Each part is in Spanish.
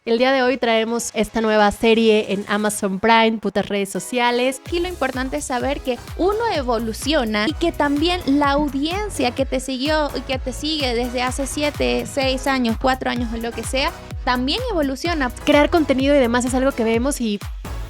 El día de hoy traemos esta nueva serie en Amazon Prime, Putas Redes Sociales. Aquí lo importante es saber que uno evoluciona y que también la audiencia que te siguió y que te sigue desde hace 7, 6 años, 4 años o lo que sea, también evoluciona. Crear contenido y demás es algo que vemos y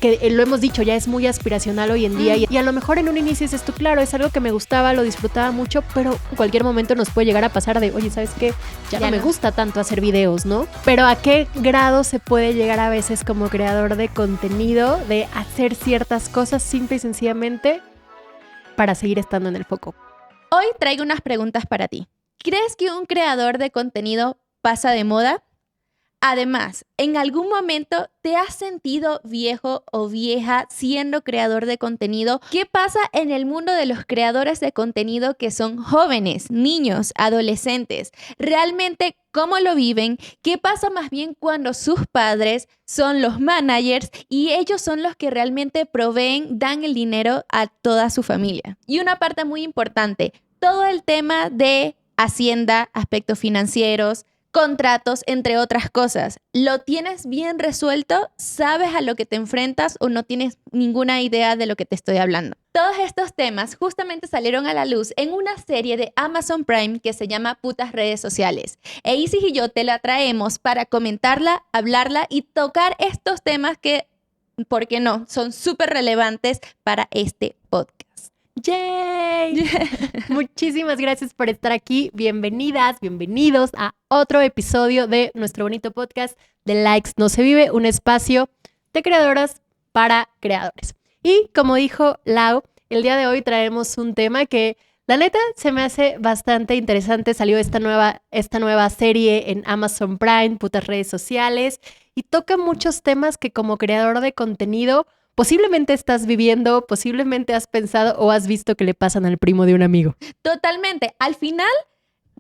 que lo hemos dicho, ya es muy aspiracional hoy en día y a lo mejor en un inicio dices tú, claro, es algo que me gustaba, lo disfrutaba mucho, pero en cualquier momento nos puede llegar a pasar de, oye, ¿sabes qué? Ya no me gusta tanto hacer videos, ¿no? Pero ¿a qué grado se puede llegar a veces como creador de contenido de hacer ciertas cosas simple y sencillamente para seguir estando en el foco? Hoy traigo unas preguntas para ti. ¿Crees que un creador de contenido pasa de moda? Además, ¿en algún momento te has sentido viejo o vieja siendo creador de contenido? ¿Qué pasa en el mundo de los creadores de contenido que son jóvenes, niños, adolescentes? ¿Realmente cómo lo viven? ¿Qué pasa más bien cuando sus padres son los managers y ellos son los que realmente proveen, dan el dinero a toda su familia? Y una parte muy importante, todo el tema de Hacienda, aspectos financieros, contratos, entre otras cosas. ¿Lo tienes bien resuelto? ¿Sabes a lo que te enfrentas o no tienes ninguna idea de lo que te estoy hablando? Todos estos temas justamente salieron a la luz en una serie de Amazon Prime que se llama Putas Redes Sociales. E Isis y yo te la traemos para comentarla, hablarla y tocar estos temas que, ¿por qué no?, son súper relevantes para este podcast. ¡Yay! Muchísimas gracias por estar aquí. Bienvenidas, bienvenidos a otro episodio de nuestro bonito podcast de Likes No Se Vive, un espacio de creadoras para creadores. Y como dijo Lau, el día de hoy traemos un tema que la neta se me hace bastante interesante. Salió esta nueva serie en Amazon Prime, Putas Redes Sociales, y toca muchos temas que como creador de contenido posiblemente estás viviendo, posiblemente has pensado o has visto que le pasan al primo de un amigo. Totalmente. Al final,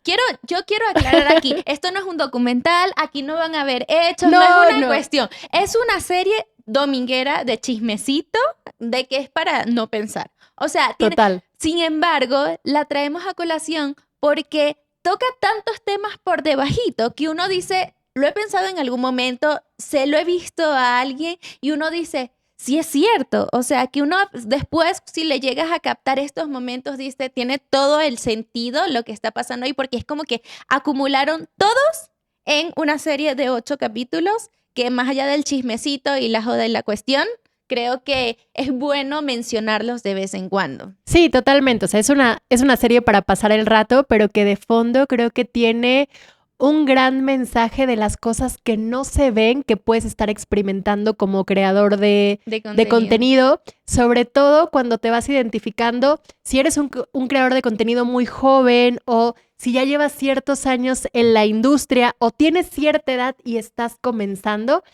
yo quiero aclarar aquí, esto no es un documental, aquí no van a haber hechos, no es una cuestión. Es una serie dominguera de chismecito, de que es para no pensar. O sea, total. Sin embargo, la traemos a colación porque toca tantos temas por debajito que uno dice, lo he pensado en algún momento, se lo he visto a alguien y uno dice, sí es cierto, o sea, que uno después, si le llegas a captar estos momentos, dice, tiene todo el sentido lo que está pasando ahí, porque es como que acumularon todos en una serie de 8 capítulos, que más allá del chismecito y la joda y la cuestión, creo que es bueno mencionarlos de vez en cuando. Sí, totalmente, o sea, es una serie para pasar el rato, pero que de fondo creo que tiene un gran mensaje de las cosas que no se ven que puedes estar experimentando como creador de contenido, sobre todo cuando te vas identificando, si eres un creador de contenido muy joven o si ya llevas ciertos años en la industria o tienes cierta edad y estás comenzando,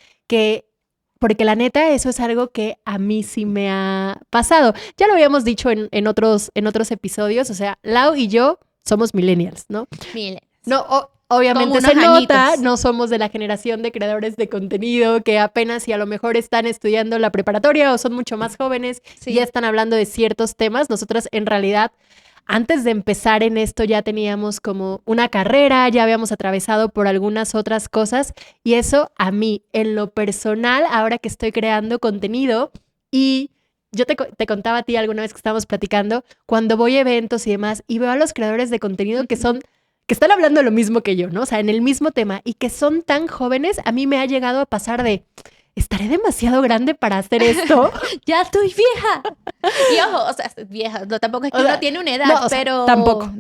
porque la neta eso es algo que a mí sí me ha pasado. Ya lo habíamos dicho en otros episodios, o sea, Lau y yo somos millennials, ¿no? Millennials. No, obviamente se nota, no somos de la generación de creadores de contenido que apenas y a lo mejor están estudiando la preparatoria o son mucho más jóvenes y ya están hablando de ciertos temas. Nosotras en realidad, antes de empezar en esto ya teníamos como una carrera, ya habíamos atravesado por algunas otras cosas y eso a mí, en lo personal, ahora que estoy creando contenido y yo te contaba a ti alguna vez que estábamos platicando, cuando voy a eventos y demás y veo a los creadores de contenido que están hablando lo mismo que yo, ¿no? O sea, en el mismo tema y que son tan jóvenes, a mí me ha llegado a pasar de, ¿estaré demasiado grande para hacer esto? ¡Ya estoy vieja! Y ojo, o sea, vieja, no, tampoco es que uno tiene una edad, no, pero... Tampoco.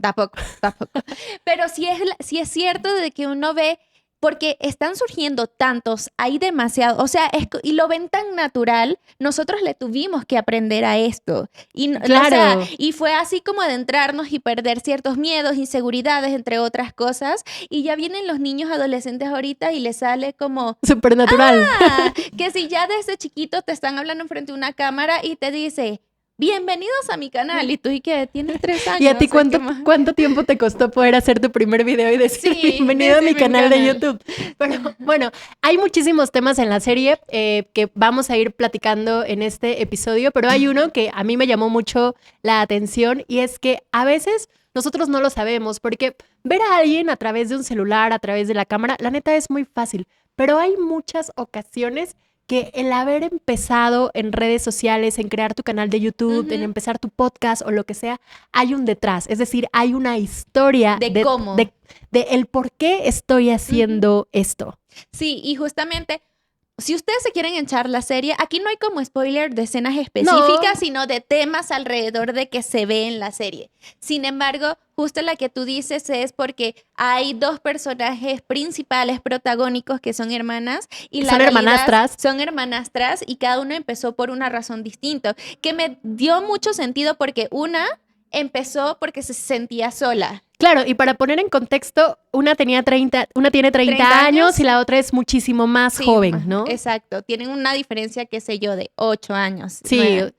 Pero sí es cierto de que uno ve, porque están surgiendo tantos, hay demasiado, o sea, y lo ven tan natural, nosotros le tuvimos que aprender a esto. Y, claro. O sea, y fue así como adentrarnos y perder ciertos miedos, inseguridades, entre otras cosas. Y ya vienen los niños adolescentes ahorita y les sale como... Súper natural. Que si ya desde chiquito te están hablando enfrente de una cámara y te dice... Bienvenidos a mi canal. Y tú, ¿y qué? Tienes 3 años. ¿Y a ti cuánto tiempo te costó poder hacer tu primer video y decir bienvenido a mi canal de YouTube? Pero bueno, hay muchísimos temas en la serie que vamos a ir platicando en este episodio, pero hay uno que a mí me llamó mucho la atención y es que a veces nosotros no lo sabemos porque ver a alguien a través de un celular, a través de la cámara, la neta es muy fácil. pero hay muchas ocasiones que el haber empezado en redes sociales, en crear tu canal de YouTube, en empezar tu podcast o lo que sea, hay un detrás. Es decir, hay una historia de cómo. De el por qué estoy haciendo esto. Sí, y justamente, si ustedes se quieren echar la serie, aquí no hay como spoiler de escenas específicas, sino de temas alrededor de que se ve en la serie. Sin embargo, justo la que tú dices es porque hay dos personajes principales protagónicos que son hermanas y son hermanastras. Son hermanastras y cada uno empezó por una razón distinta, que me dio mucho sentido porque una empezó porque se sentía sola. Claro, y para poner en contexto, una tiene 30 años y la otra es muchísimo más joven, ¿no? Exacto, tienen una diferencia, qué sé yo, de 8 años. Sí. 9.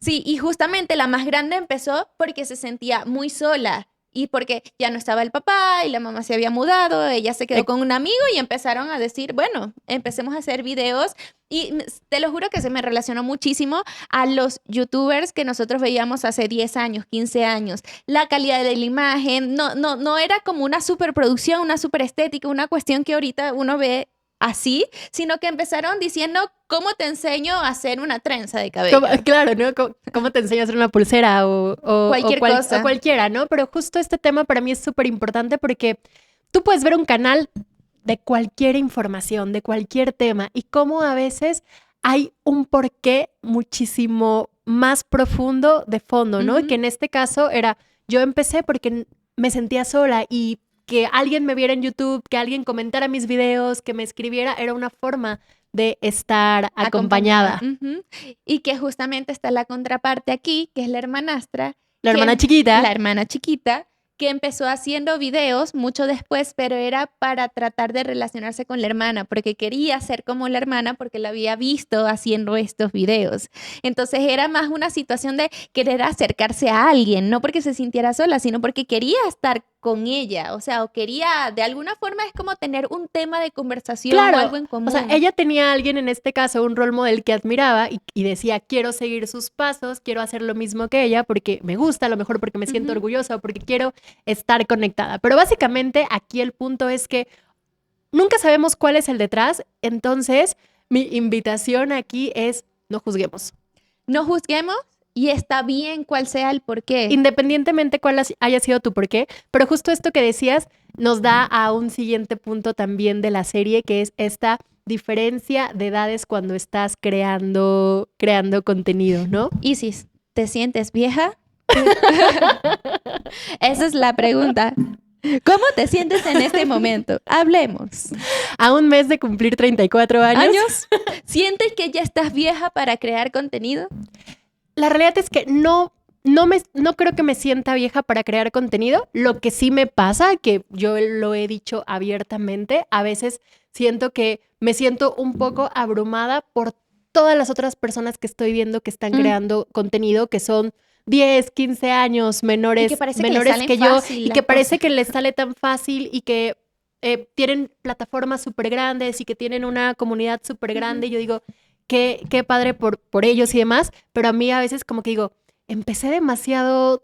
Sí, y justamente la más grande empezó porque se sentía muy sola y porque ya no estaba el papá y la mamá se había mudado, ella se quedó con un amigo y empezaron a decir, bueno, empecemos a hacer videos. Y te lo juro que se me relacionó muchísimo a los youtubers que nosotros veíamos hace 10 años, 15 años. La calidad de la imagen, no era como una superproducción, una super estética, una cuestión que ahorita uno ve así, sino que empezaron diciendo, ¿cómo te enseño a hacer una trenza de cabello? Claro, ¿no? ¿Cómo te enseño a hacer una pulsera o cualquier cosa? O cualquiera, ¿no? Pero justo este tema para mí es súper importante porque tú puedes ver un canal de cualquier información, de cualquier tema, y cómo a veces hay un porqué muchísimo más profundo de fondo, ¿no? Que en este caso era, yo empecé porque me sentía sola y que alguien me viera en YouTube, que alguien comentara mis videos, que me escribiera, era una forma de estar acompañada. Y que justamente está la contraparte aquí, que es la hermanastra. La hermana chiquita. La hermana chiquita, que empezó haciendo videos mucho después, pero era para tratar de relacionarse con la hermana, porque quería ser como la hermana, porque la había visto haciendo estos videos. Entonces era más una situación de querer acercarse a alguien, no porque se sintiera sola, sino porque quería estar con ella, o sea, o quería, de alguna forma es como tener un tema de conversación o algo en común. O sea, ella tenía a alguien, en este caso, un role model que admiraba y decía, quiero seguir sus pasos, quiero hacer lo mismo que ella porque me gusta, a lo mejor porque me siento orgullosa o porque quiero estar conectada. Pero básicamente aquí el punto es que nunca sabemos cuál es el detrás, entonces mi invitación aquí es no juzguemos. No juzguemos. Y está bien cuál sea el porqué. Independientemente cuál haya sido tu porqué, pero justo esto que decías nos da a un siguiente punto también de la serie, que es esta diferencia de edades cuando estás creando contenido, ¿no? Isis, ¿te sientes vieja? Esa es la pregunta. ¿Cómo te sientes en este momento? Hablemos. A un mes de cumplir 34 años. ¿Sientes que ya estás vieja para crear contenido? La realidad es que no creo que me sienta vieja para crear contenido. Lo que sí me pasa, que yo lo he dicho abiertamente, a veces siento que me siento un poco abrumada por todas las otras personas que estoy viendo que están creando contenido, que son 10, 15 años menores que yo, y que parece que les sale tan fácil y que tienen plataformas súper grandes y que tienen una comunidad súper grande. Y yo digo, qué padre por ellos y demás, pero a mí a veces como que digo, empecé demasiado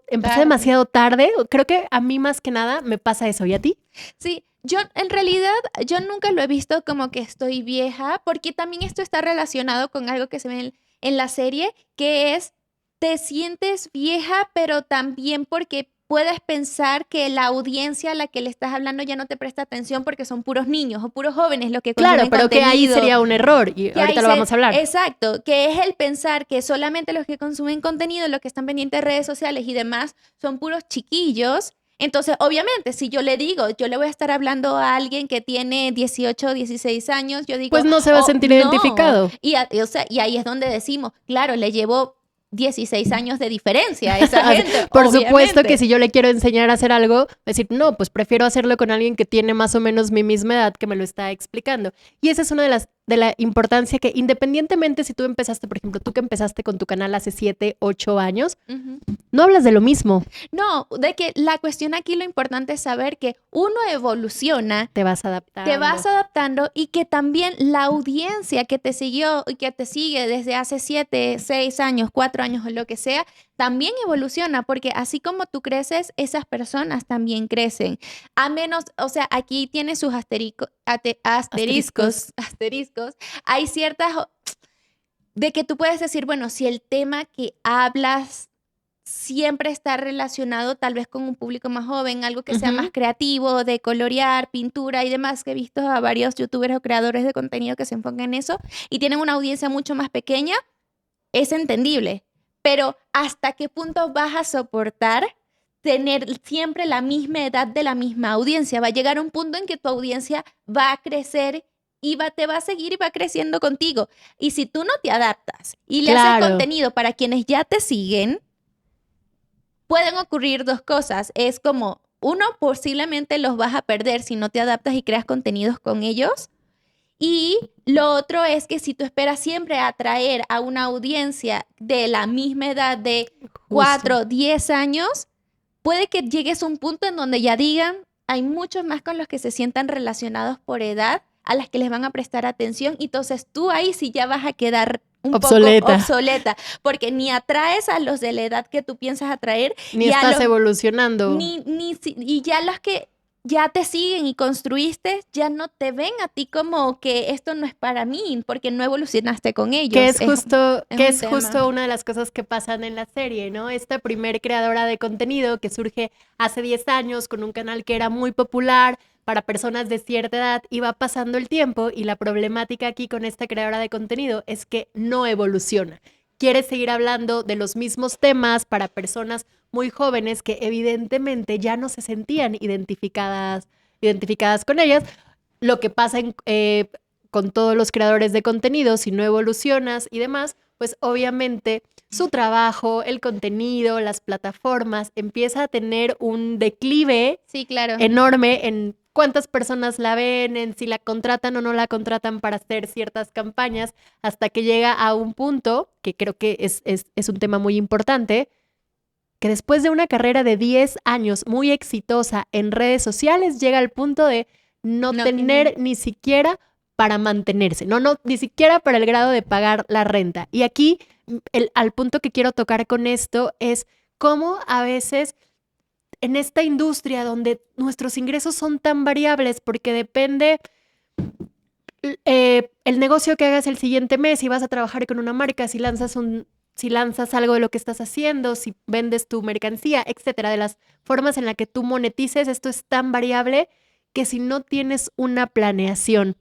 tarde. Creo que a mí más que nada me pasa eso. ¿Y a ti? Sí, yo en realidad, yo nunca lo he visto como que estoy vieja, porque también esto está relacionado con algo que se ve en la serie, que es, te sientes vieja, pero también porque puedes pensar que la audiencia a la que le estás hablando ya no te presta atención porque son puros niños o puros jóvenes los que consumen contenido. Claro, pero que ahí sería un error y ahorita lo vamos a hablar. Exacto, que es el pensar que solamente los que consumen contenido, los que están pendientes de redes sociales y demás, son puros chiquillos. Entonces, obviamente, si yo le digo, yo le voy a estar hablando a alguien que tiene 18, 16 años, yo digo... Pues no se va a sentir identificado. Y ahí es donde decimos, claro, le llevo 16 años de diferencia a esa gente. Por supuesto que si yo le quiero enseñar a hacer algo, decir, no, pues prefiero hacerlo con alguien que tiene más o menos mi misma edad que me lo está explicando. Y esa es una de la importancia que independientemente si tú empezaste, por ejemplo, tú que empezaste con tu canal hace 7, 8 años, no hablas de lo mismo. No, de que la cuestión aquí lo importante es saber que uno evoluciona. Te vas adaptando. Te vas adaptando y que también la audiencia que te siguió y que te sigue desde hace 7, 6 años, 4 años o lo que sea, también evoluciona, porque así como tú creces, esas personas también crecen. A menos, o sea, aquí tiene sus asteriscos. Hay ciertas de que tú puedes decir, bueno, si el tema que hablas siempre está relacionado tal vez con un público más joven, algo que sea más creativo, de colorear, pintura y demás, que he visto a varios youtubers o creadores de contenido que se enfocan en eso y tienen una audiencia mucho más pequeña, es entendible. Pero ¿hasta qué punto vas a soportar tener siempre la misma edad de la misma audiencia? Va a llegar un punto en que tu audiencia va a crecer y te va a seguir y va creciendo contigo. Y si tú no te adaptas y le haces contenido para quienes ya te siguen, pueden ocurrir dos cosas. Es como, uno, posiblemente los vas a perder si no te adaptas y creas contenidos con ellos. Y lo otro es que si tú esperas siempre atraer a una audiencia de la misma edad de 4, 10 años, puede que llegues a un punto en donde ya digan, hay muchos más con los que se sientan relacionados por edad, a las que les van a prestar atención. Y entonces tú ahí sí ya vas a quedar un poco obsoleta, porque ni atraes a los de la edad que tú piensas atraer. Ni estás evolucionando. Y ya los que ya te siguen y construiste, ya no te ven a ti como que esto no es para mí, porque no evolucionaste con ellos. Que es justo una de las cosas que pasan en la serie, ¿no? Esta primer creadora de contenido que surge hace 10 años con un canal que era muy popular para personas de cierta edad, y va pasando el tiempo, y la problemática aquí con esta creadora de contenido es que no evoluciona. Quiere seguir hablando de los mismos temas para personas muy jóvenes que evidentemente ya no se sentían identificadas con ellas. Lo que pasa con todos los creadores de contenido, si no evolucionas y demás, pues obviamente su trabajo, el contenido, las plataformas, empieza a tener un declive enorme en cuántas personas la ven, en si la contratan o no la contratan para hacer ciertas campañas, hasta que llega a un punto, que creo que es un tema muy importante, que después de una carrera de 10 años muy exitosa en redes sociales, llega al punto de no tener ni siquiera para mantenerse, ni siquiera para el grado de pagar la renta. Y aquí, al punto que quiero tocar con esto es cómo a veces en esta industria donde nuestros ingresos son tan variables, porque depende el negocio que hagas el siguiente mes, si vas a trabajar con una marca, si lanzas algo de lo que estás haciendo, si vendes tu mercancía, etcétera, de las formas en las que tú monetices, esto es tan variable que si no tienes una planeación,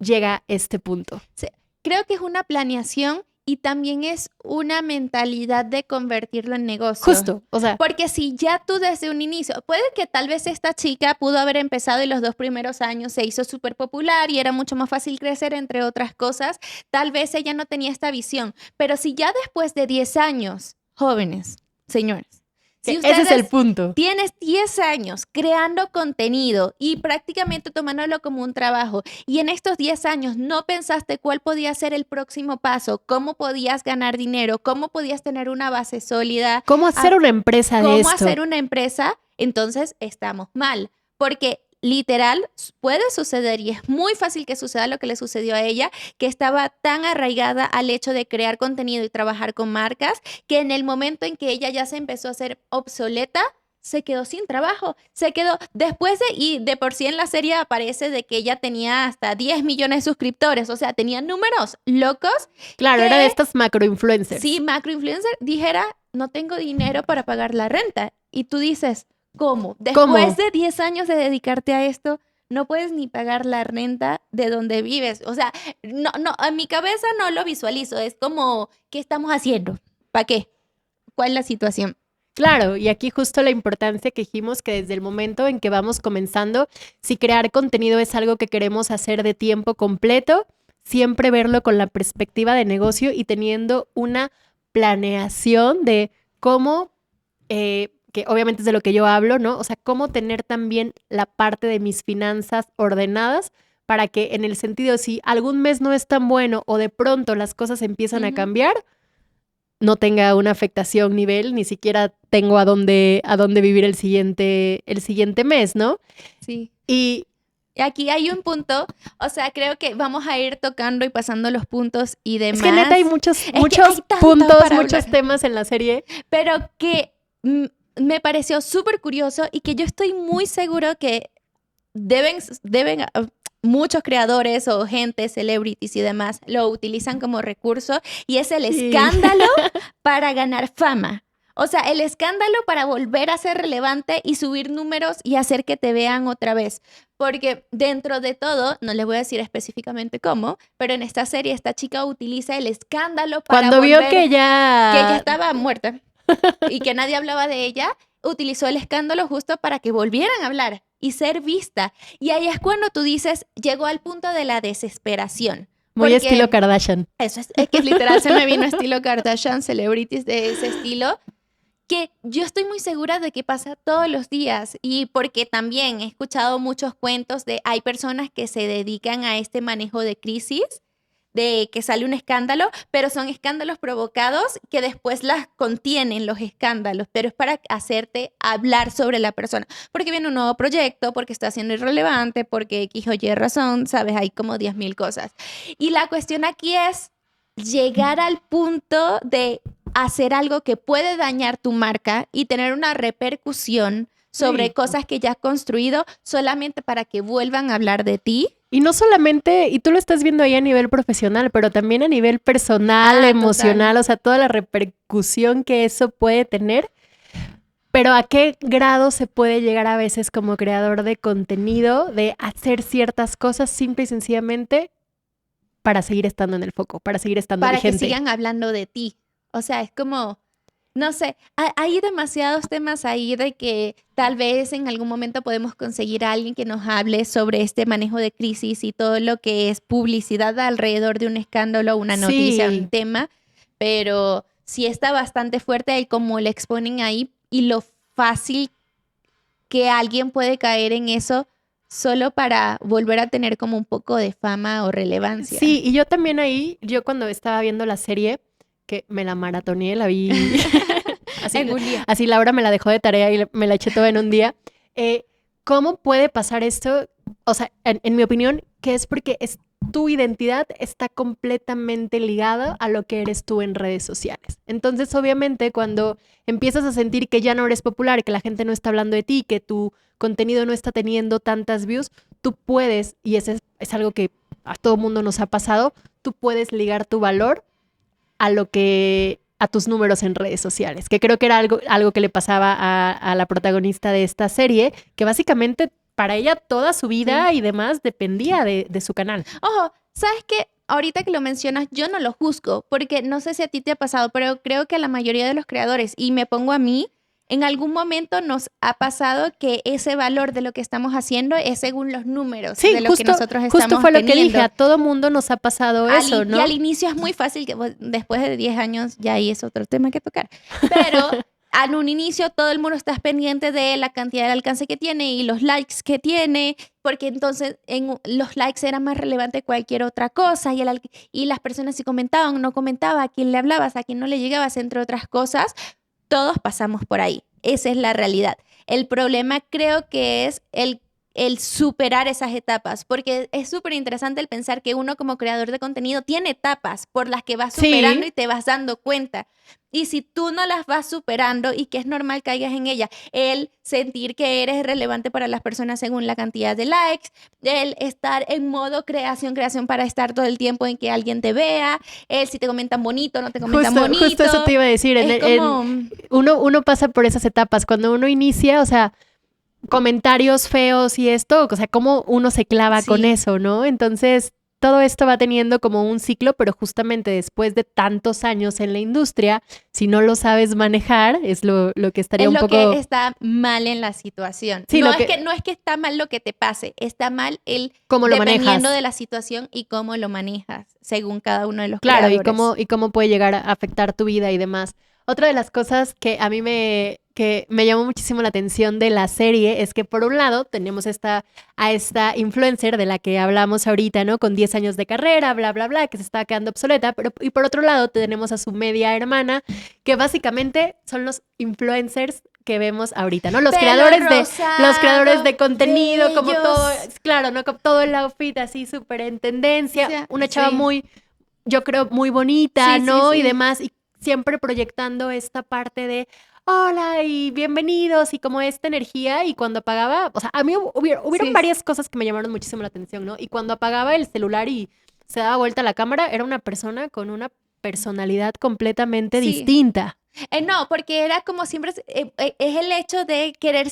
llega este punto. Sí, creo que es una planeación y también es una mentalidad de convertirlo en negocio. Justo, o sea. Porque si ya tú desde un inicio, puede que tal vez esta chica pudo haber empezado y los 2 primeros años se hizo súper popular y era mucho más fácil crecer, entre otras cosas. Tal vez ella no tenía esta visión. Pero si ya después de 10 años, jóvenes, señores, si ese es el punto. Tienes 10 años creando contenido y prácticamente tomándolo como un trabajo, y en estos 10 años no pensaste cuál podía ser el próximo paso, cómo podías ganar dinero, cómo podías tener una base sólida. ¿Cómo hacer una empresa de esto? ¿Cómo hacer una empresa? Entonces estamos mal, porque literal puede suceder, y es muy fácil que suceda lo que le sucedió a ella, que estaba tan arraigada al hecho de crear contenido y trabajar con marcas, que en el momento en que ella ya se empezó a hacer obsoleta, se quedó sin trabajo, se quedó después y de por sí en la serie aparece de que ella tenía hasta 10 millones de suscriptores, o sea, tenía números locos. Claro, era de estas macroinfluencers. Sí, macroinfluencer, dijera, no tengo dinero para pagar la renta, y tú dices, ¿cómo? Después de 10 años de dedicarte a esto, no puedes ni pagar la renta de donde vives. O sea, no, en mi cabeza no lo visualizo. Es como, ¿qué estamos haciendo? ¿Para qué? ¿Cuál es la situación? Claro, y aquí justo la importancia que dijimos que desde el momento en que vamos comenzando, si crear contenido es algo que queremos hacer de tiempo completo, siempre verlo con la perspectiva de negocio y teniendo una planeación de cómo que obviamente es de lo que yo hablo, ¿no? O sea, cómo tener también la parte de mis finanzas ordenadas para que en el sentido, si algún mes no es tan bueno o de pronto las cosas empiezan a cambiar, no tenga una afectación nivel, ni siquiera tengo a dónde vivir el siguiente mes, ¿no? Sí. Y aquí hay un punto, o sea, creo que vamos a ir tocando y pasando los puntos y demás. Es que neta hay muchos puntos, muchos temas en la serie. Pero que me pareció súper curioso y que yo estoy muy seguro que deben muchos creadores o gente, celebrities y demás, lo utilizan como recurso y es el escándalo para ganar fama. O sea, el escándalo para volver a ser relevante y subir números y hacer que te vean otra vez. Porque dentro de todo, no les voy a decir específicamente cómo, pero en esta serie esta chica utiliza el escándalo para cuando vio que ella estaba muerta y que nadie hablaba de ella, utilizó el escándalo justo para que volvieran a hablar y ser vista. Y ahí es cuando tú dices, llegó al punto de la desesperación. Muy estilo Kardashian. Eso es que literal se me vino estilo Kardashian, celebrities de ese estilo, que yo estoy muy segura de que pasa todos los días y porque también he escuchado muchos cuentos de hay personas que se dedican a este manejo de crisis, de que sale un escándalo, pero son escándalos provocados que después las contienen los escándalos, pero es para hacerte hablar sobre la persona, porque viene un nuevo proyecto, porque está siendo irrelevante, porque X o Y razón, sabes, hay como 10,000 cosas. Y la cuestión aquí es llegar al punto de hacer algo que puede dañar tu marca y tener una repercusión sobre cosas que ya has construido solamente para que vuelvan a hablar de ti. Y no solamente, y tú lo estás viendo ahí a nivel profesional, pero también a nivel personal, emocional, total. O sea, toda la repercusión que eso puede tener. Pero ¿a qué grado se puede llegar a veces como creador de contenido de hacer ciertas cosas simple y sencillamente para seguir estando en el foco, para seguir estando vigente? Para que sigan hablando de ti. O sea, es como, no sé, hay demasiados temas ahí de que tal vez en algún momento podemos conseguir a alguien que nos hable sobre este manejo de crisis y todo lo que es publicidad alrededor de un escándalo, una noticia, un tema, pero sí está bastante fuerte el cómo le exponen ahí y lo fácil que alguien puede caer en eso solo para volver a tener como un poco de fama o relevancia. Sí, y yo también ahí, yo cuando estaba viendo la serie, que me la maratoneé, la vi así, en un día. Así Laura me la dejó de tarea y me la eché toda en un día. ¿Cómo puede pasar esto? O sea, en mi opinión, que es porque tu identidad está completamente ligada a lo que eres tú en redes sociales. Entonces, obviamente, cuando empiezas a sentir que ya no eres popular, que la gente no está hablando de ti, que tu contenido no está teniendo tantas views, tú puedes, y ese es algo que a todo mundo nos ha pasado, tú puedes ligar tu valor a tus números en redes sociales, que creo que era algo que le pasaba a la protagonista de esta serie, que básicamente para ella toda su vida y demás dependía de su canal. Ojo, ¿sabes qué? Ahorita que lo mencionas, yo no lo juzgo, porque no sé si a ti te ha pasado, pero creo que a la mayoría de los creadores, y me pongo a mí, en algún momento nos ha pasado que ese valor de lo que estamos haciendo es según los números de lo que nosotros estamos justo fue teniendo. Lo que dije, a todo mundo nos ha pasado eso, ¿no? Y al inicio es muy fácil, que después de 10 años ya ahí es otro tema que tocar, pero en un inicio todo el mundo está pendiente de la cantidad de alcance que tiene y los likes que tiene, porque entonces los likes eran más relevantes que cualquier otra cosa y las personas si comentaban, no comentaban, a quién le hablabas, a quién no le llegabas, entre otras cosas. Todos pasamos por ahí. Esa es la realidad. El problema creo que es el superar esas etapas, porque es súper interesante el pensar que uno como creador de contenido tiene etapas por las que vas superando y te vas dando cuenta. Y si tú no las vas superando y que es normal que caigas en ella, el sentir que eres relevante para las personas según la cantidad de likes, el estar en modo creación para estar todo el tiempo en que alguien te vea, el si te comentan bonito, no te comentan bonito. Justo eso te iba a decir. Uno pasa por esas etapas. Cuando uno inicia, o sea, comentarios feos y esto, o sea, cómo uno se clava con eso, ¿no? Entonces, todo esto va teniendo como un ciclo, pero justamente después de tantos años en la industria, si no lo sabes manejar, es lo que estaría un poco... Es lo que está mal en la situación. Sí, no es que está mal lo que te pase, está mal cómo lo manejas. Dependiendo de la situación y cómo lo manejas, según cada uno de los creadores. Claro, y cómo puede llegar a afectar tu vida y demás. Otra de las cosas que a mí me llamó muchísimo la atención de la serie es que por un lado tenemos a esta influencer de la que hablamos ahorita, ¿no? Con 10 años de carrera, bla, bla, bla, que se está quedando obsoleta, y por otro lado tenemos a su media hermana, que básicamente son los influencers que vemos ahorita, ¿no? Los creadores de contenido, bellos. Como todo, claro, ¿no? Como todo el outfit así súper en tendencia. O sea, una chava muy, yo creo, muy bonita, ¿no? Y demás, y siempre proyectando esta parte de hola y bienvenidos y como esta energía, y cuando apagaba, o sea, a mí hubieron varias cosas que me llamaron muchísimo la atención, ¿no? Y cuando apagaba el celular y se daba vuelta a la cámara, era una persona con una personalidad completamente distinta. No, porque era como siempre, es el hecho de querer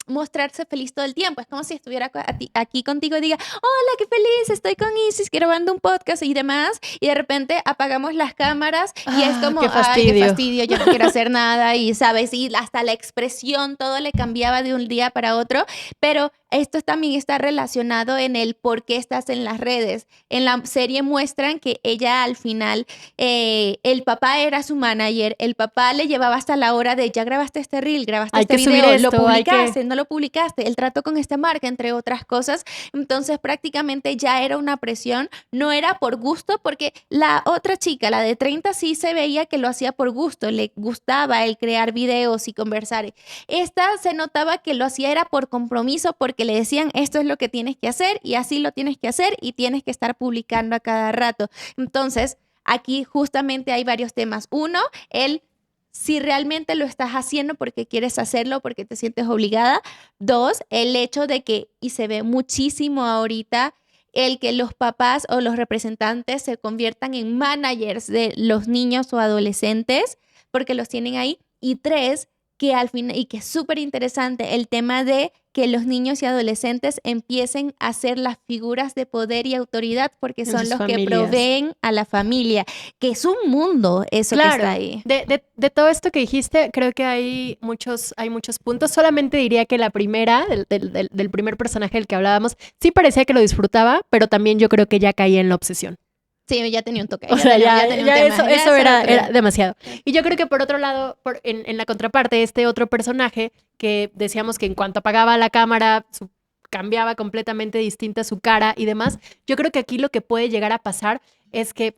mostrarse feliz todo el tiempo. Es como si estuviera aquí contigo y diga, hola, qué feliz, estoy con Isis, grabando un podcast y demás. Y de repente apagamos las cámaras y es como, qué fastidio. Ay, qué fastidio, yo no quiero hacer nada. Y, ¿sabes? Y hasta la expresión, todo le cambiaba de un día para otro. Pero esto también está relacionado en el por qué estás en las redes. En la serie muestran que ella al final, el papá era su manager, el papá le llevaba hasta la hora de ya grabaste este reel, grabaste este video, lo publicaste, no lo publicaste, el trato con esta marca, entre otras cosas. Entonces prácticamente ya era una presión, no era por gusto, porque la otra chica, la de 30, sí se veía que lo hacía por gusto, le gustaba el crear videos y conversar. Esta se notaba que lo hacía era por compromiso, porque le decían esto es lo que tienes que hacer y así lo tienes que hacer y tienes que estar publicando a cada rato. Entonces aquí justamente hay varios temas. Uno, si realmente lo estás haciendo porque quieres hacerlo, porque te sientes obligada. Dos, el hecho de que, y se ve muchísimo ahorita, el que los papás o los representantes se conviertan en managers de los niños o adolescentes porque los tienen ahí. Y tres, que al final, y que es súper interesante, el tema de que los niños y adolescentes empiecen a ser las figuras de poder y autoridad porque son los que proveen a la familia, que es un mundo eso que está ahí. De todo esto que dijiste, creo que hay muchos puntos. Solamente diría que la primera, del primer personaje del que hablábamos, sí parecía que lo disfrutaba, pero también yo creo que ya caía en la obsesión. Sí, ya tenía un toque. O sea, eso era demasiado. Y yo creo que por otro lado, en la contraparte, este otro personaje que decíamos que en cuanto apagaba la cámara, cambiaba completamente distinta su cara y demás, yo creo que aquí lo que puede llegar a pasar es que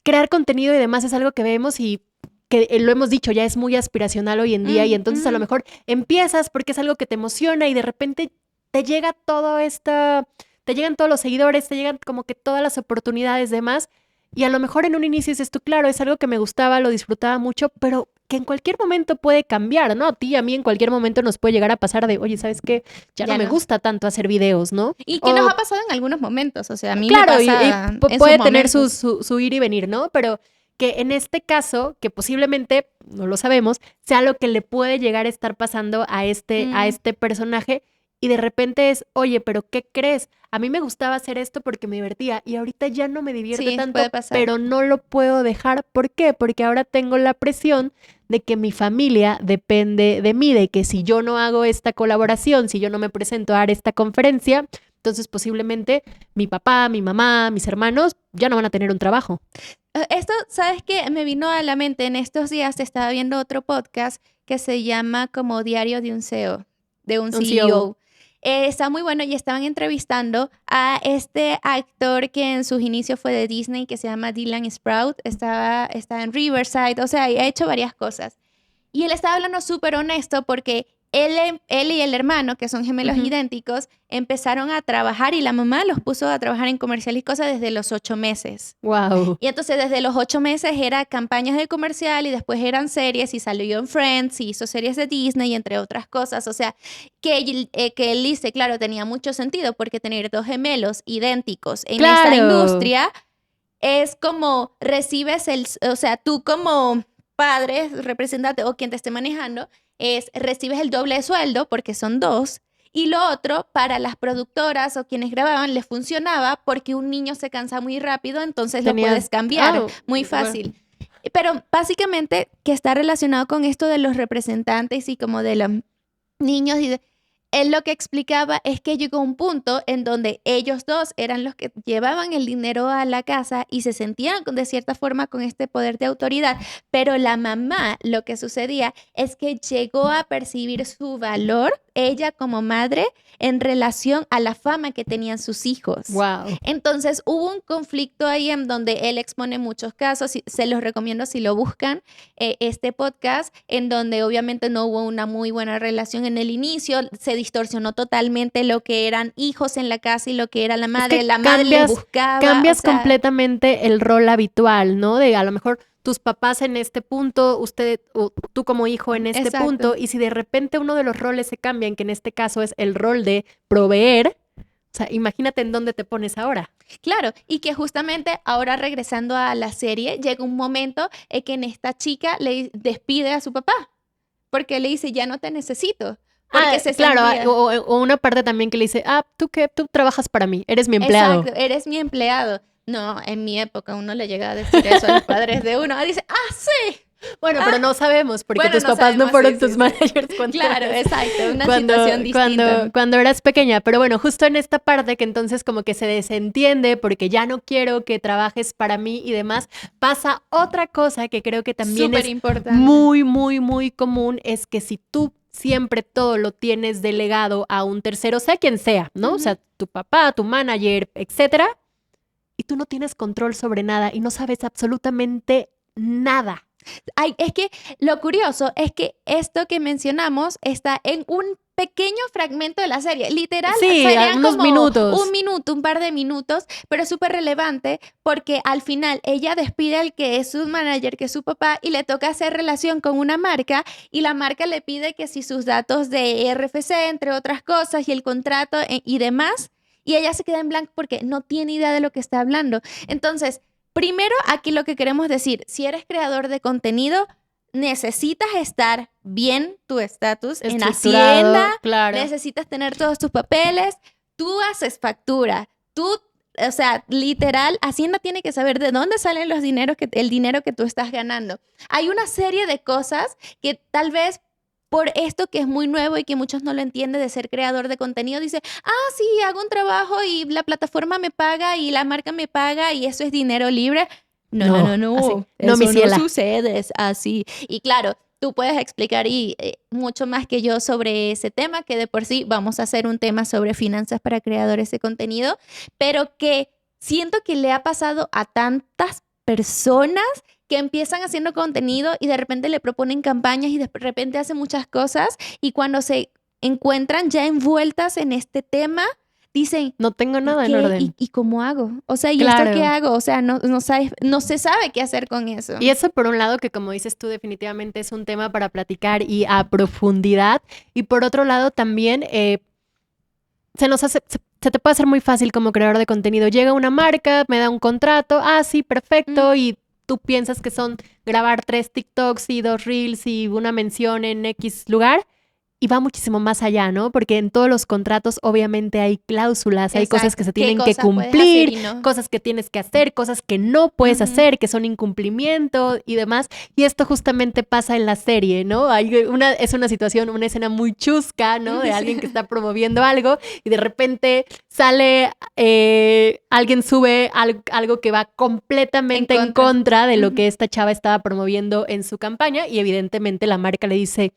crear contenido y demás es algo que vemos y que lo hemos dicho, ya es muy aspiracional hoy en día y entonces a lo mejor empiezas porque es algo que te emociona y de repente te llega todo esto... Te llegan todos los seguidores, te llegan como que todas las oportunidades demás y a lo mejor en un inicio dices tú, claro, es algo que me gustaba, lo disfrutaba mucho, pero que en cualquier momento puede cambiar, ¿no? A ti, a mí en cualquier momento nos puede llegar a pasar de, oye, ¿sabes qué? Ya no me gusta tanto hacer videos, ¿no? Y que nos ha pasado en algunos momentos, o sea, a mí me pasa y puede tener su ir y venir, ¿no? Pero que en este caso, que posiblemente, no lo sabemos, sea lo que le puede llegar a estar pasando a este personaje. Y de repente es, oye, ¿pero qué crees? A mí me gustaba hacer esto porque me divertía y ahorita ya no me divierte tanto, pero no lo puedo dejar. ¿Por qué? Porque ahora tengo la presión de que mi familia depende de mí, de que si yo no hago esta colaboración, si yo no me presento a dar esta conferencia, entonces posiblemente mi papá, mi mamá, mis hermanos ya no van a tener un trabajo. Esto, ¿sabes qué? Me vino a la mente en estos días, estaba viendo otro podcast que se llama como Diario de un CEO, de un CEO. Está muy bueno y estaban entrevistando a este actor que en sus inicios fue de Disney, que se llama Dylan Sprout, está en Riverside, o sea, ha hecho varias cosas. Y él estaba hablando súper honesto porque él y el hermano, que son gemelos idénticos, empezaron a trabajar y la mamá los puso a trabajar en comercial y cosas desde los 8 meses. Wow. Y entonces desde los 8 meses era campañas de comercial y después eran series y salió en Friends y hizo series de Disney, entre otras cosas. O sea, que él dice, claro, tenía mucho sentido porque tener dos gemelos idénticos en esta industria es como recibes o sea, tú como padre, representante o quien te esté manejando, recibes el doble de sueldo porque son dos. Y lo otro, para las productoras o quienes grababan, les funcionaba porque un niño se cansa muy rápido, entonces lo puedes cambiar muy fácil. Pero básicamente que está relacionado con esto de los representantes y como de los niños. Él lo que explicaba es que llegó un punto en donde ellos dos eran los que llevaban el dinero a la casa y se sentían de cierta forma con este poder de autoridad, pero la mamá, lo que sucedía es que llegó a percibir su valor ella como madre en relación a la fama que tenían sus hijos. Wow. Entonces hubo un conflicto ahí en donde él expone muchos casos, se los recomiendo si lo buscan, este podcast, en donde obviamente no hubo una muy buena relación en el inicio, se distorsionó totalmente lo que eran hijos en la casa y lo que era la madre, madre le buscaba. Cambias completamente el rol habitual, ¿no? De a lo mejor tus papás en este punto, tú como hijo en este punto, y si de repente uno de los roles se cambia, que en este caso es el rol de proveer, o sea, imagínate en dónde te pones ahora. Claro, y que justamente ahora regresando a la serie, llega un momento en que esta chica le despide a su papá, porque le dice, ya no te necesito. Porque claro, o una parte también que le dice, tú trabajas para mí, eres mi empleado. Exacto, eres mi empleado. No, en mi época uno le llega a decir eso a los padres de uno. Dice, sí. Bueno, pero no sabemos, porque tus papás no fueron tus managers. Claro, exacto, una situación distinta. Cuando eras pequeña, pero bueno, justo en esta parte que entonces como que se desentiende porque ya no quiero que trabajes para mí y demás, pasa otra cosa que creo que también es muy, muy, muy común, es que si tú siempre todo lo tienes delegado a un tercero, sea quien sea, ¿no? O sea, tu papá, tu manager, etcétera, y tú no tienes control sobre nada y no sabes absolutamente nada. Ay, es que lo curioso es que esto que mencionamos está en un pequeño fragmento de la serie, literal, serían unos como minutos. Un par de minutos, pero es súper relevante porque al final ella despide al que es su manager, que es su papá, y le toca hacer relación con una marca, y la marca le pide que si sus datos de RFC, entre otras cosas, y el contrato y demás, y ella se queda en blanco porque no tiene idea de lo que está hablando. Entonces, primero, aquí lo que queremos decir, si eres creador de contenido, necesitas estar bien tu estatus en Hacienda, claro. Necesitas tener todos tus papeles, tú haces factura, o sea, literal, Hacienda tiene que saber de dónde salen el dinero que tú estás ganando. Hay una serie de cosas que tal vez por esto que es muy nuevo y que muchos no lo entienden de ser creador de contenido, dice, sí, hago un trabajo y la plataforma me paga y la marca me paga y eso es dinero libre. No. Así, eso no sucede, es así. Y claro, tú puedes explicar mucho más que yo sobre ese tema, que de por sí vamos a hacer un tema sobre finanzas para creadores de contenido, pero que siento que le ha pasado a tantas personas que empiezan haciendo contenido y de repente le proponen campañas y de repente hacen muchas cosas y cuando se encuentran ya envueltas en este tema, dicen, no tengo nada en orden. ¿Y cómo hago? O sea, ¿y esto qué hago? O sea, no se sabe qué hacer con eso. Y eso por un lado, que como dices tú, definitivamente es un tema para platicar y a profundidad. Y por otro lado también, se te puede hacer muy fácil como creador de contenido. Llega una marca, me da un contrato, sí, perfecto, y tú piensas que son grabar 3 TikToks y 2 Reels y una mención en X lugar, y va muchísimo más allá, ¿no? Porque en todos los contratos obviamente hay cláusulas, hay cosas que se tienen que cumplir, cosas que tienes que hacer, cosas que no puedes hacer, que son incumplimiento y demás. Y esto justamente pasa en la serie, ¿no? Es una situación, una escena muy chusca, ¿no? De alguien que está promoviendo algo y de repente sale, alguien sube algo que va completamente en contra de lo que esta chava estaba promoviendo en su campaña, y evidentemente la marca le dice,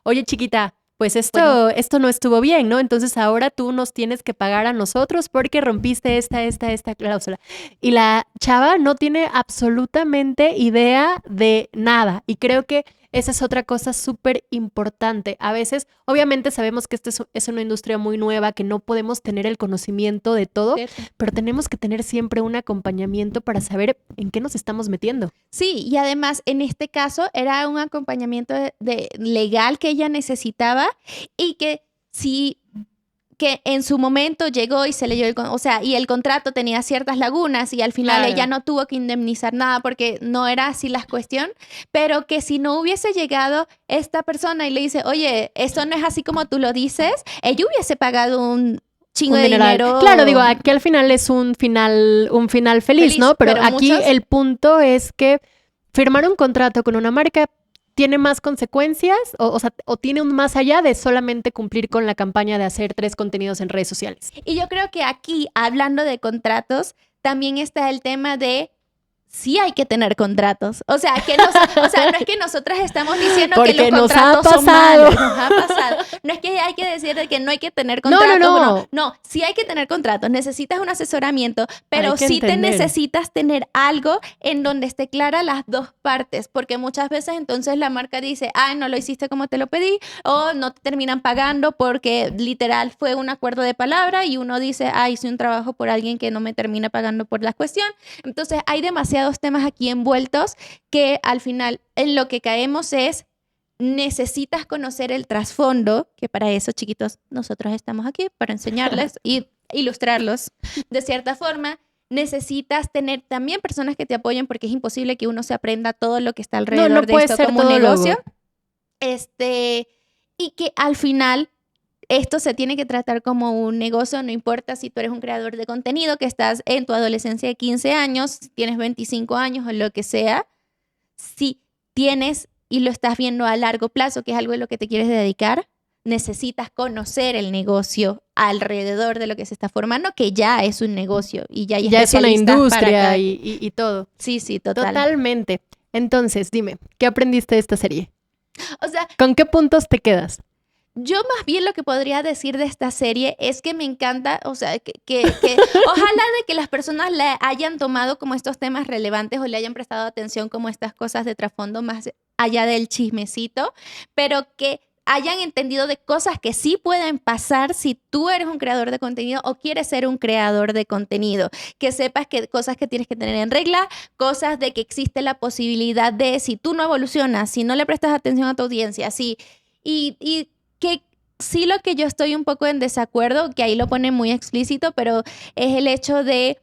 oye, chiquita, pues esto no estuvo bien, ¿no? Entonces ahora tú nos tienes que pagar a nosotros porque rompiste esta cláusula. Y la chava no tiene absolutamente idea de nada. Y creo que esa es otra cosa súper importante. A veces, obviamente sabemos que esta es una industria muy nueva, que no podemos tener el conocimiento de todo, pero tenemos que tener siempre un acompañamiento para saber en qué nos estamos metiendo. Sí, y además en este caso era un acompañamiento legal que ella necesitaba y que en su momento llegó y se leyó y el contrato tenía ciertas lagunas y al final ella no tuvo que indemnizar nada porque no era así la cuestión, pero que si no hubiese llegado esta persona y le dice, oye, esto no es así como tú lo dices, ella hubiese pagado un chingo de dinero. Claro, digo, aquí al final es un final feliz, ¿no? Pero aquí el punto es que firmar un contrato con una marca tiene más consecuencias o tiene un más allá de solamente cumplir con la campaña de hacer 3 contenidos en redes sociales. Y yo creo que aquí, hablando de contratos, también está el tema de sí hay que tener contratos. O sea, no es que nosotras estamos diciendo porque que los contratos son malos. Nos ha pasado. No es que hay que decir que no hay que tener contratos. No, sí hay que tener contratos. Necesitas un asesoramiento, pero sí te necesitas tener algo en donde esté clara las dos partes. Porque muchas veces entonces la marca dice, ay, no lo hiciste como te lo pedí, o no te terminan pagando porque literal fue un acuerdo de palabra y uno dice, ay, hice un trabajo por alguien que no me termina pagando por la cuestión. Entonces hay demasiados temas aquí envueltos que al final en lo que caemos es necesitas conocer el trasfondo, que para eso, chiquitos, nosotros estamos aquí para enseñarles y ilustrarlos de cierta forma. Necesitas tener también personas que te apoyen porque es imposible que uno se aprenda todo lo que está alrededor de esto como un negocio. Y que al final esto se tiene que tratar como un negocio, no importa si tú eres un creador de contenido, que estás en tu adolescencia de 15 años, si tienes 25 años o lo que sea, si tienes y lo estás viendo a largo plazo, que es algo de lo que te quieres dedicar, necesitas conocer el negocio alrededor de lo que se está formando, que ya es un negocio y ya es una industria y todo. Sí, total. Totalmente. Entonces, dime, ¿qué aprendiste de esta serie? O sea, ¿con qué puntos te quedas? Yo más bien lo que podría decir de esta serie es que me encanta, o sea, que ojalá de que las personas le hayan tomado como estos temas relevantes o le hayan prestado atención como estas cosas de trasfondo más allá del chismecito, pero que hayan entendido de cosas que sí pueden pasar si tú eres un creador de contenido o quieres ser un creador de contenido. Que sepas que cosas que tienes que tener en regla, cosas de que existe la posibilidad de, si tú no evolucionas, si no le prestas atención a tu audiencia, y que sí lo que yo estoy un poco en desacuerdo, que ahí lo pone muy explícito, pero es el hecho de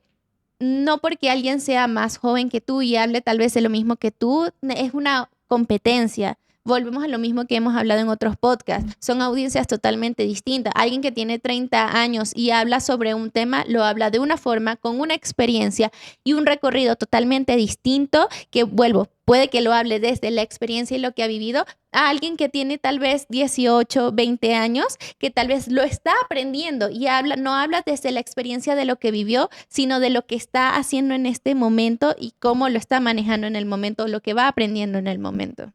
no porque alguien sea más joven que tú y hable tal vez de lo mismo que tú, es una competencia. Volvemos a lo mismo que hemos hablado en otros podcasts. Son audiencias totalmente distintas. Alguien que tiene 30 años y habla sobre un tema, lo habla de una forma, con una experiencia y un recorrido totalmente distinto, que puede que lo hable desde la experiencia y lo que ha vivido, a alguien que tiene tal vez 18, 20 años, que tal vez lo está aprendiendo y no habla desde la experiencia de lo que vivió, sino de lo que está haciendo en este momento y cómo lo está manejando en el momento, lo que va aprendiendo en el momento.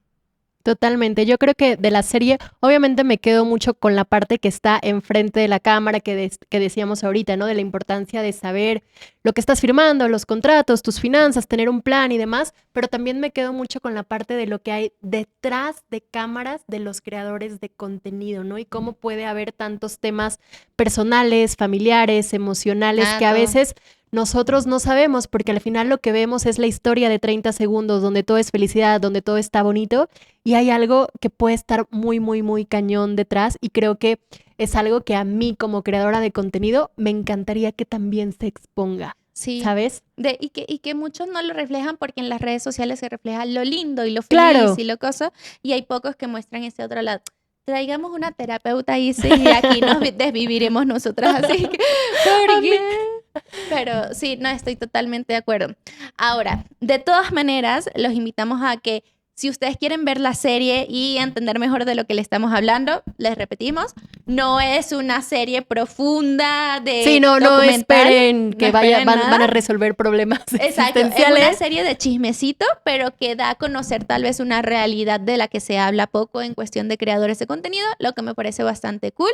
Totalmente. Yo creo que de la serie, obviamente me quedo mucho con la parte que está enfrente de la cámara que decíamos ahorita, ¿no? De la importancia de saber lo que estás firmando, los contratos, tus finanzas, tener un plan y demás, pero también me quedo mucho con la parte de lo que hay detrás de cámaras de los creadores de contenido, ¿no? Y cómo puede haber tantos temas personales, familiares, emocionales, que a veces nosotros no sabemos, porque al final lo que vemos es la historia de 30 segundos donde todo es felicidad, donde todo está bonito, y hay algo que puede estar muy, muy, muy cañón detrás, y creo que es algo que a mí como creadora de contenido me encantaría que también se exponga. Sí. ¿Sabes? Y que muchos no lo reflejan porque en las redes sociales se refleja lo lindo y lo feliz y lo cosa, y hay pocos que muestran ese otro lado. Traigamos una terapeuta y aquí nos desviviremos nosotras así. Pero sí, no, estoy totalmente de acuerdo. Ahora, de todas maneras, los invitamos a que si ustedes quieren ver la serie y entender mejor de lo que le estamos hablando, les repetimos, no es una serie profunda de no esperen que van a resolver problemas existenciales. Es una serie de chismecito, pero que da a conocer tal vez una realidad de la que se habla poco en cuestión de creadores de contenido, lo que me parece bastante cool.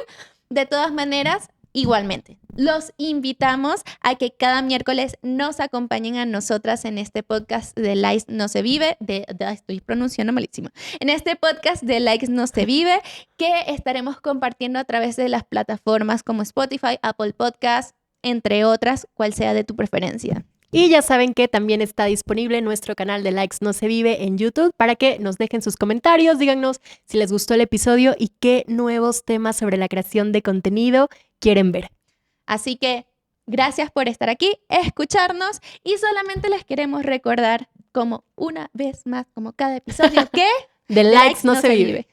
De todas maneras, igualmente, los invitamos a que cada miércoles nos acompañen a nosotras en este podcast de Likes No Se Vive, estoy pronunciando malísimo, en este podcast de Likes No Se Vive, que estaremos compartiendo a través de las plataformas como Spotify, Apple Podcasts, entre otras, cual sea de tu preferencia. Y ya saben que también está disponible nuestro canal de Likes No Se Vive en YouTube para que nos dejen sus comentarios, díganos si les gustó el episodio y qué nuevos temas sobre la creación de contenido quieren ver. Así que gracias por estar aquí, escucharnos, y solamente les queremos recordar, como una vez más, como cada episodio, que de Likes No Se Vive.